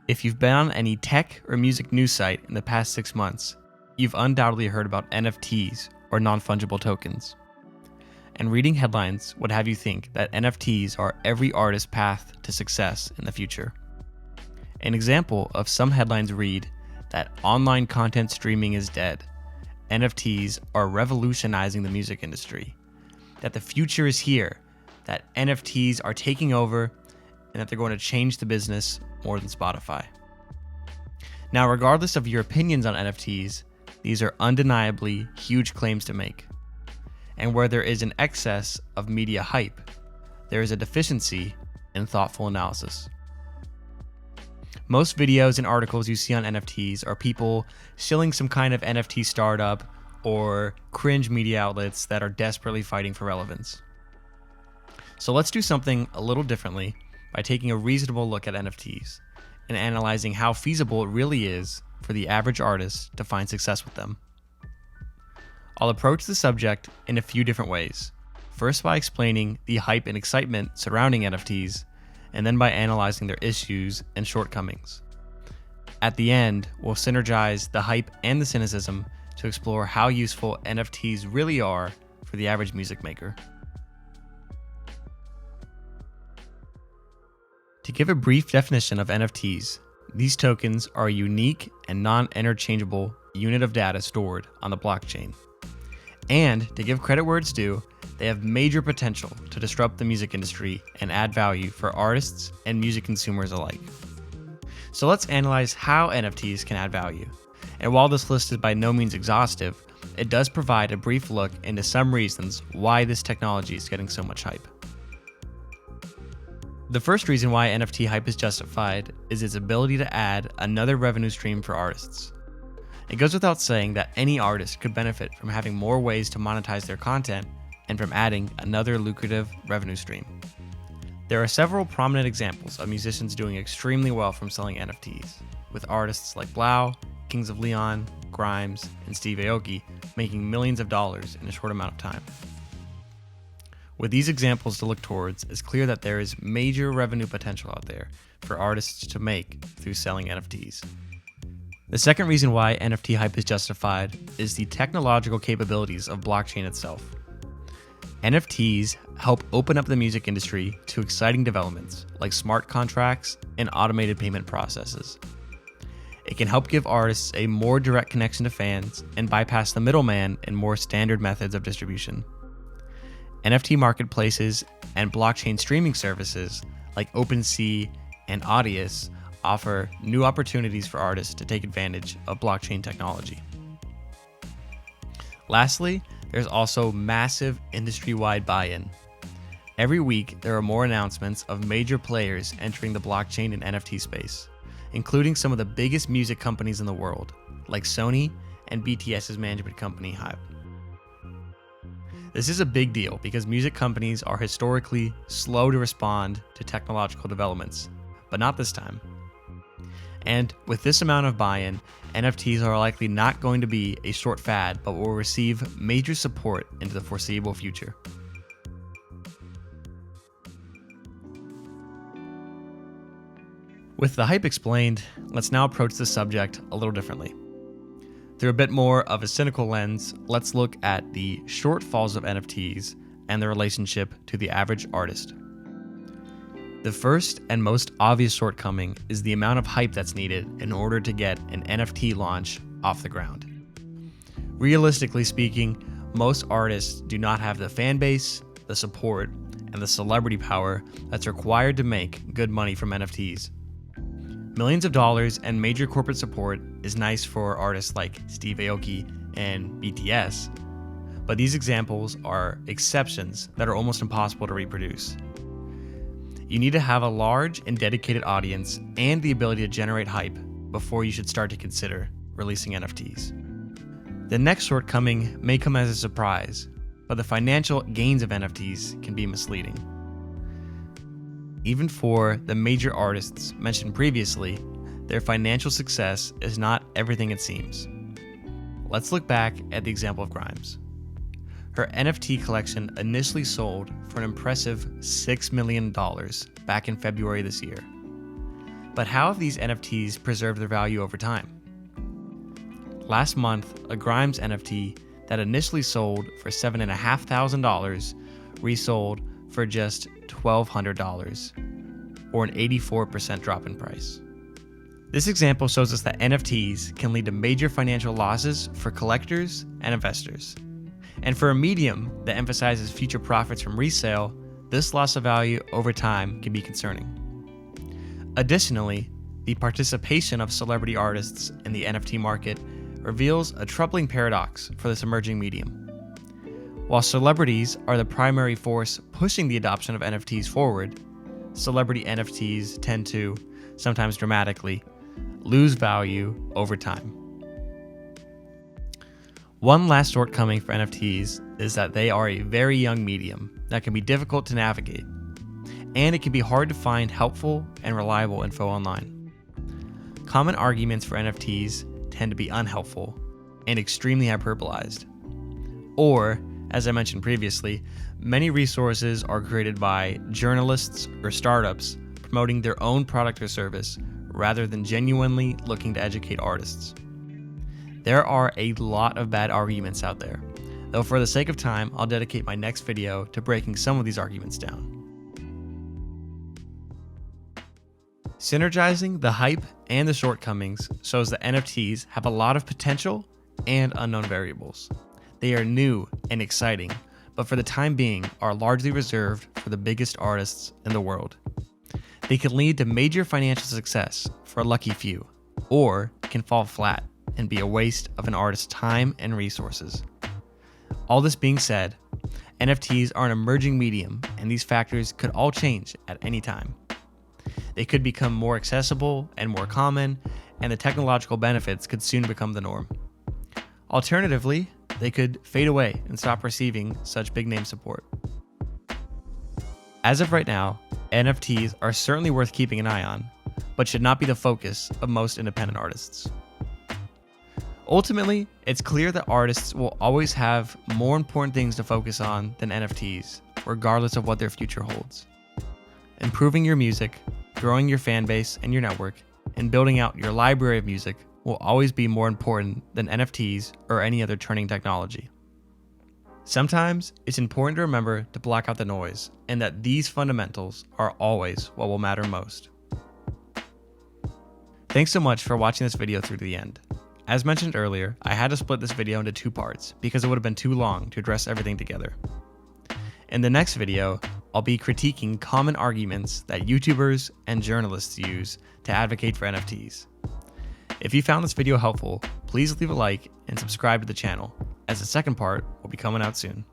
If you've been on any tech or music news site in the past 6 months, you've undoubtedly heard about NFTs or non-fungible tokens. And reading headlines would have you think that NFTs are every artist's path to success in the future. An example of some headlines read that online content streaming is dead, NFTs are revolutionizing the music industry, that the future is here, that NFTs are taking over, and that they're going to change the business more than Spotify. Now, regardless of your opinions on NFTs, these are undeniably huge claims to make. And where there is an excess of media hype, there is a deficiency in thoughtful analysis. Most videos and articles you see on NFTs are people shilling some kind of NFT startup or cringe media outlets that are desperately fighting for relevance. So let's do something a little differently by taking a reasonable look at NFTs and analyzing how feasible it really is for the average artist to find success with them. I'll approach the subject in a few different ways. First, by explaining the hype and excitement surrounding NFTs, and then by analyzing their issues and shortcomings. At the end, we'll synergize the hype and the cynicism to explore how useful NFTs really are for the average music maker. To give a brief definition of NFTs, these tokens are a unique and non-interchangeable unit of data stored on the blockchain. And to give credit where it's due, they have major potential to disrupt the music industry and add value for artists and music consumers alike. So let's analyze how NFTs can add value. And while this list is by no means exhaustive, it does provide a brief look into some reasons why this technology is getting so much hype. The first reason why NFT hype is justified is its ability to add another revenue stream for artists. It goes without saying that any artist could benefit from having more ways to monetize their content and from adding another lucrative revenue stream. There are several prominent examples of musicians doing extremely well from selling NFTs, with artists like Blau, Kings of Leon, Grimes, and Steve Aoki making millions of dollars in a short amount of time. With these examples to look towards, it's clear that there is major revenue potential out there for artists to make through selling NFTs. The second reason why NFT hype is justified is the technological capabilities of blockchain itself. NFTs help open up the music industry to exciting developments like smart contracts and automated payment processes. It can help give artists a more direct connection to fans and bypass the middleman and more standard methods of distribution. NFT marketplaces and blockchain streaming services like OpenSea and Audius offer new opportunities for artists to take advantage of blockchain technology. Lastly, there's also massive industry-wide buy-in. Every week, there are more announcements of major players entering the blockchain and NFT space, including some of the biggest music companies in the world, like Sony and BTS's management company, Hype. This is a big deal because music companies are historically slow to respond to technological developments, but not this time. And with this amount of buy-in, NFTs are likely not going to be a short fad, but will receive major support into the foreseeable future. With the hype explained, let's now approach the subject a little differently. Through a bit more of a cynical lens, let's look at the shortfalls of NFTs and their relationship to the average artist. The first and most obvious shortcoming is the amount of hype that's needed in order to get an NFT launch off the ground. Realistically speaking, most artists do not have the fan base, the support, and the celebrity power that's required to make good money from NFTs. Millions of dollars and major corporate support is nice for artists like Steve Aoki and BTS, but these examples are exceptions that are almost impossible to reproduce. You need to have a large and dedicated audience and the ability to generate hype before you should start to consider releasing NFTs. The next shortcoming may come as a surprise, but the financial gains of NFTs can be misleading. Even for the major artists mentioned previously, their financial success is not everything it seems. Let's look back at the example of Grimes. Her NFT collection initially sold for an impressive $6 million back in February this year. But how have these NFTs preserved their value over time? Last month, a Grimes NFT that initially sold for $7,500 resold for just $1,200, or an 84% drop in price. This example shows us that NFTs can lead to major financial losses for collectors and investors. And for a medium that emphasizes future profits from resale, this loss of value over time can be concerning. Additionally, the participation of celebrity artists in the NFT market reveals a troubling paradox for this emerging medium. While celebrities are the primary force pushing the adoption of NFTs forward, celebrity NFTs tend to, sometimes dramatically, lose value over time. One last shortcoming for NFTs is that they are a very young medium that can be difficult to navigate, and it can be hard to find helpful and reliable info online. Common arguments for NFTs tend to be unhelpful and extremely hyperbolized. Or, as I mentioned previously, many resources are created by journalists or startups promoting their own product or service rather than genuinely looking to educate artists. There are a lot of bad arguments out there, though for the sake of time, I'll dedicate my next video to breaking some of these arguments down. Synergizing the hype and the shortcomings shows that NFTs have a lot of potential and unknown variables. They are new and exciting, but for the time being are largely reserved for the biggest artists in the world. They can lead to major financial success for a lucky few, or can fall flat and be a waste of an artist's time and resources. All this being said, NFTs are an emerging medium, and these factors could all change at any time. They could become more accessible and more common, and the technological benefits could soon become the norm. Alternatively, they could fade away and stop receiving such big name support. As of right now, NFTs are certainly worth keeping an eye on, but should not be the focus of most independent artists. Ultimately, it's clear that artists will always have more important things to focus on than NFTs, regardless of what their future holds. Improving your music, growing your fan base and your network, and building out your library of music will always be more important than NFTs or any other trending technology. Sometimes it's important to remember to block out the noise, and that these fundamentals are always what will matter most. Thanks so much for watching this video through to the end. As mentioned earlier, I had to split this video into 2 parts because it would have been too long to address everything together. In the next video, I'll be critiquing common arguments that YouTubers and journalists use to advocate for NFTs. If you found this video helpful, please leave a like and subscribe to the channel, as the second part will be coming out soon.